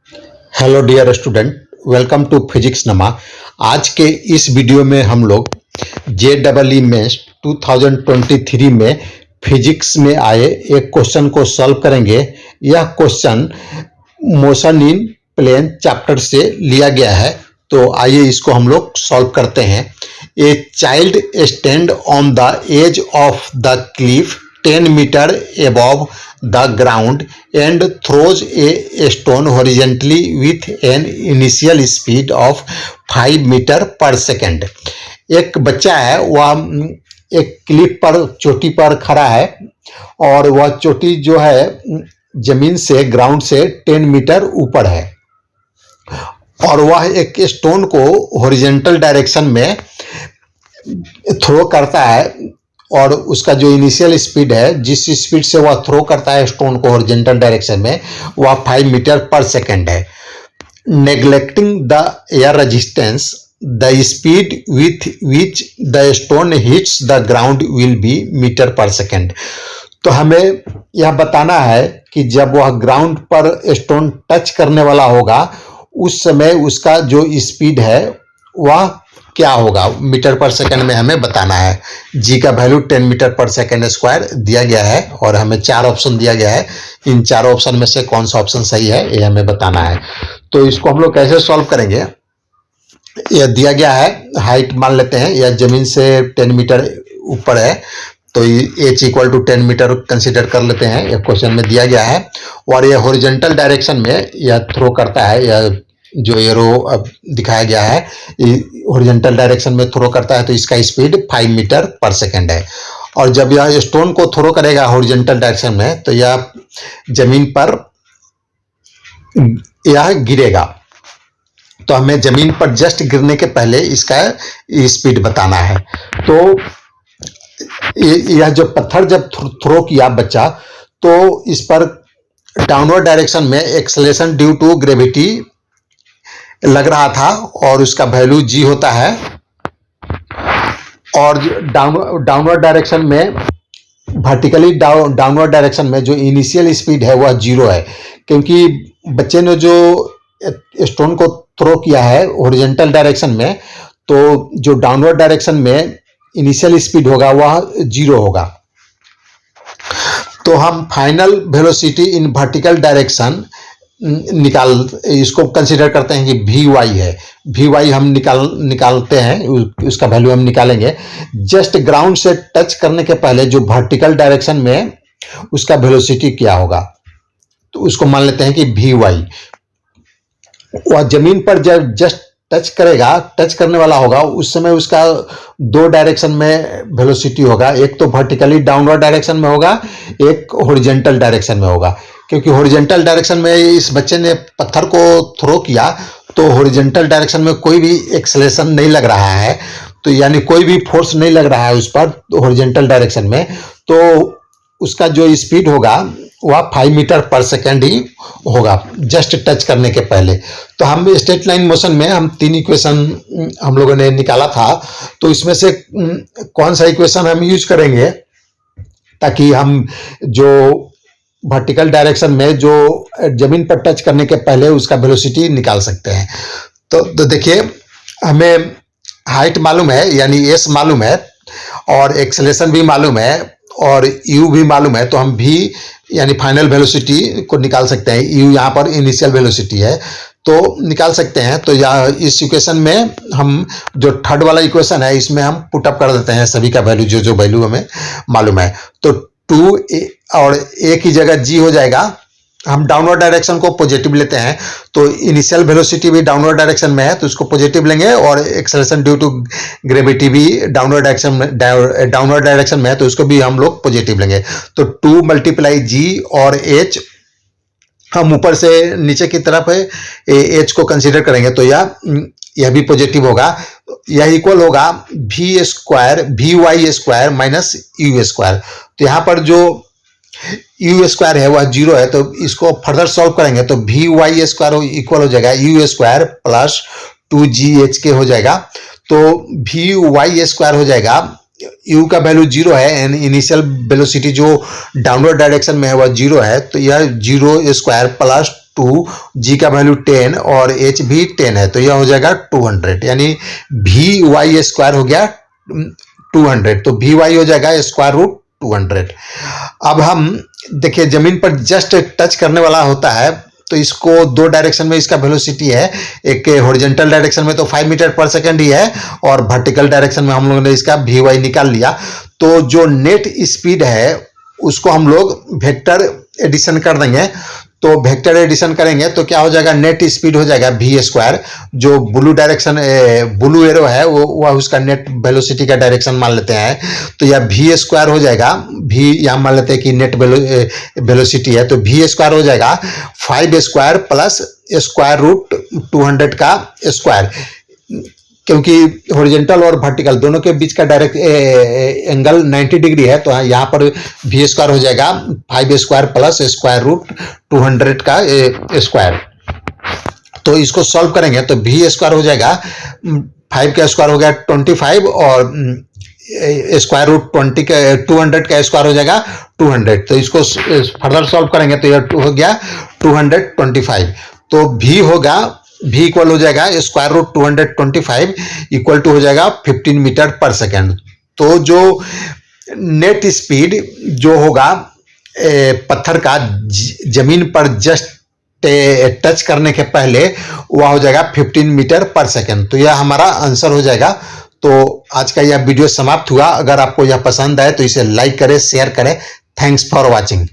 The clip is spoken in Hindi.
Hello dear student, welcome to physics नमा। आज के इस वीडियो में हम लोग JEE मेंस 2023 में फिजिक्स में आए एक क्वेश्चन को सॉल्व करेंगे। यह question motion in plane chapter से लिया गया है, तो आइए इसको हम लोग सॉल्व करते हैं। A child stand on the edge of the cliff 10 metre above the ground and throws a stone horizontally with an initial speed of 5 metre per second. एक बच्चा है, वह एक क्लिफ पर चोटी पर खड़ा है और वह चोटी जो है जमीन से ग्राउंड से 10 मीटर ऊपर है और वह एक स्टोन को हॉरिजॉन्टल डायरेक्शन में थ्रो करता है और उसका जो इनिशियल स्पीड है, जिस स्पीड से वह थ्रो करता है स्टोन को हॉरिजॉन्टल डायरेक्शन में, वह 5 मीटर पर सेकेंड है। Neglecting the air resistance the speed with which the stone hits the ground will be metre per second. तो हमें यह बताना है कि जब वह ग्राउंड पर स्टोन टच करने वाला होगा उस समय उसका जो स्पीड है वह क्या होगा, मीटर पर सेकंड में हमें बताना है। जी का वैल्यू 10 मीटर पर सेकंड स्क्वायर दिया गया है और हमें 4 ऑप्शन दिया गया है। इन 4 ऑप्शन में से कौन सा ऑप्शन सही है ये हमें बताना है। तो इसको हम लोग कैसे सॉल्व करेंगे, यह दिया गया है, हाइट मान लेते हैं, यह जमीन से 10 मीटर ऊपर है तो h equal to 10 metre consider कर लेते हैं। यह क्वेश्चन में दिया गया है और यह हॉरिजॉन्टल डायरेक्शन में यह थ्रो करता है। यह जो एरो अब दिखाया गया है हॉरिजॉन्टल डायरेक्शन में थ्रो करता है, तो इसका स्पीड 5 मीटर पर सेकेंड है। और जब यह स्टोन को थ्रो करेगा हॉरिजॉन्टल डायरेक्शन में तो यह जमीन पर यह गिरेगा। तो हमें जमीन पर जस्ट गिरने के पहले इसका स्पीड बताना है। तो यह जो पत्थर जब थ्रो किया बच्चा, तो इस पर डाउनवर्ड डायरेक्शन में एक्सेलरेशन ड्यू टू ग्रेविटी लग रहा था और उसका वैल्यू g होता है। और डाउनवर्ड डायरेक्शन में वर्टिकली डाउनवर्ड डायरेक्शन में जो इनिशियल स्पीड है वह 0 है, क्योंकि बच्चे ने जो स्टोन को थ्रो किया है हॉरिजॉन्टल डायरेक्शन में, तो जो डाउनवर्ड डायरेक्शन में इनिशियल स्पीड होगा वह 0 होगा। तो हम final velocity in vertical direction इसको कंसीडर करते हैं कि Vy है। Vy हम निकालते हैं, उसका वैल्यू हम निकालेंगे। जस्ट ग्राउंड से टच करने के पहले जो वर्टिकल डायरेक्शन में उसका वेलोसिटी क्या होगा, तो उसको मान लेते हैं कि Vy। वह जमीन पर जब जस्ट टच करेगा, टच करने वाला होगा, उस समय उसका 2 डायरेक्शन में वेलोसिटी होगा। एक तो वर्टिकली डाउनवर्ड डायरेक्शन में होगा, एक हॉरिजॉन्टल डायरेक्शन में होगा। क्योंकि हॉरिजॉन्टल डायरेक्शन में इस बच्चे ने पत्थर को थ्रो किया तो हॉरिजॉन्टल डायरेक्शन में कोई भी एक्सेलरेशन नहीं लग रहा है, तो यानी कोई भी फोर्स नहीं लग रहा है उस पर हॉरिजॉन्टल डायरेक्शन में, तो उसका जो स्पीड होगा वह 5 मीटर पर सेकेंड ही होगा जस्ट टच करने के पहले। तो हम स्ट्रेट लाइन मोशन में हम 3 इक्वेशन हम लोगों ने निकाला था, तो इसमें से कौन सा इक्वेशन हम यूज करेंगे ताकि हम जो वर्टिकल डायरेक्शन में जो जमीन पर टच करने के पहले उसका वेलोसिटी निकाल सकते हैं। तो देखिए, हमें हाइट मालूम है यानी s मालूम है और एक्सेलरेशन भी मालूम है और u भी मालूम है, तो हम v यानी फाइनल वेलोसिटी को निकाल सकते हैं। u यहाँ पर इनिशियल वेलोसिटी है तो निकाल सकते हैं। तो इस इक्वेशन में हम जो थर्ड वाला इक्वेशन है इसमें हम पुटअप कर देते हैं सभी का वैल्यू, जो वैल्यू हमें मालूम है। तो 2 और a की जगह g हो जाएगा। हम डाउनवर्ड डायरेक्शन को पॉजिटिव लेते हैं, तो इनिशियल वेलोसिटी भी डाउनवर्ड डायरेक्शन में है तो उसको पॉजिटिव लेंगे और एक्सेलरेशन ड्यू टू ग्रेविटी भी डाउनवर्ड डायरेक्शन में है तो उसको भी हम लोग पॉजिटिव लेंगे। तो 2 मल्टीप्लाई g और h, हम ऊपर से नीचे की तरफ है h को कंसीडर करेंगे तो यह भी पॉजिटिव होगा। यह इक्वल होगा Vy square minus u square. तो यहाँ पर जो u स्क्वायर है वह 0 है, तो इसको फर्दर सॉल्व करेंगे तो Vy स्क्वायर इक्वल हो जाएगा u स्क्वायर प्लस 2gh हो जाएगा। तो Vy स्क्वायर हो जाएगा, u का वैल्यू 0 है एंड इनिशियल वेलोसिटी जो डाउनवर्ड डायरेक्शन में है वह 0 है, तो यह 0 स्क्वायर प्लस 2, जी का वैल्यू 10 और एच भी 10 है, तो यह हो जाएगा 200, यानी वी वाई स्क्वायर हो गया 200, तो वी वाई हो जाएगा स्क्वायर रूट 200। अब हम देखिए जमीन पर जस्ट टच करने वाला होता है, तो इसको दो डायरेक्शन में इसका वेलोसिटी है, एक हॉरिजॉन्टल डायरेक्शन में तो 5 मीटर पर सेकंड ही है, और वर्टिकल डायरेक्शन में हम लोगों ने इसका वी वाई निकाल लिया। तो जो नेट स्पीड है उसको हम लोग वेक्टर एडिशन कर देंगे, तो वेक्टर एडिशन करेंगे तो क्या हो जाएगा, नेट स्पीड हो जाएगा वी स्क्वायर, जो ब्लू डायरेक्शन ब्लू एरो है वो वह उसका नेट वेलोसिटी का डायरेक्शन मान लेते हैं, तो यह वी स्क्वायर हो जाएगा, वी यहाँ मान लेते हैं कि नेट वेलोसिटी है, तो वी स्क्वायर हो जाएगा 5 स्क्वायर प्लस स्क्वायर रूट 200 का स्क्वायर, क्योंकि हॉरिजॉन्टल और वर्टिकल दोनों के बीच का डायरेक्ट एंगल 90 डिग्री है, तो यहाँ पर वी स्क्वायर हो जाएगा 5 स्क्वायर प्लस स्क्वायर रूट 200 का स्क्वायर। तो इसको सॉल्व करेंगे तो वी स्क्वायर हो जाएगा 5 का स्क्वायर हो गया 25 और स्क्वायर रूट 200 का स्क्वायर हो जाएगा 200, तो इसको फर्दर सॉल्व करेंगे तो यह हो गया 225, तो वी होगा v इक्वल हो जाएगा स्क्वायर रूट 225 इक्वल टू हो जाएगा 15 मीटर पर सेकेंड। तो जो नेट स्पीड जो होगा पत्थर का जमीन पर जस्ट टच करने के पहले वह हो जाएगा 15 मीटर पर सेकेंड, तो यह हमारा आंसर हो जाएगा। तो आज का यह वीडियो समाप्त हुआ। अगर आपको यह पसंद आए तो इसे लाइक करें, शेयर करें। Thanks for watching.